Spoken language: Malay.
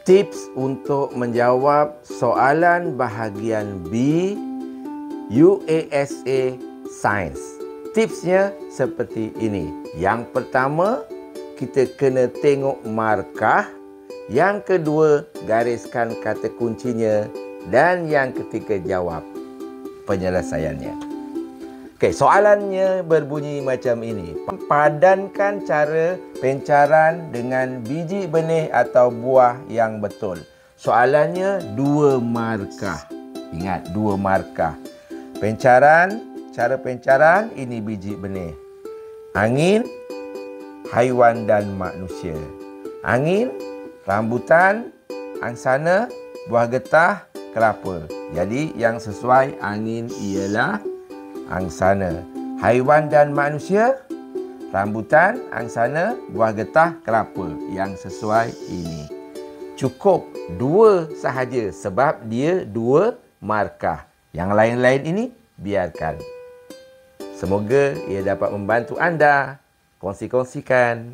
Tips untuk menjawab soalan bahagian B UASA Sains. Tipsnya seperti ini. Yang pertama, kita kena tengok markah. Yang kedua, gariskan kata kuncinya. Dan yang ketiga, jawab penyelesaiannya. Okey, soalannya berbunyi macam ini. Padankan cara pencaran dengan biji benih atau buah yang betul. Soalannya 2 markah. Ingat, 2 markah. Cara pencaran, ini biji benih. Angin, haiwan dan manusia. Angin, rambutan, angsana, buah getah, kelapa. Jadi yang sesuai angin ialah angsana. Haiwan dan manusia, rambutan, angsana, buah getah, kelapa. Yang sesuai ini. Cukup 2 sahaja sebab dia 2 markah. Yang lain-lain ini biarkan. Semoga ia dapat membantu anda. Kongsi-kongsikan.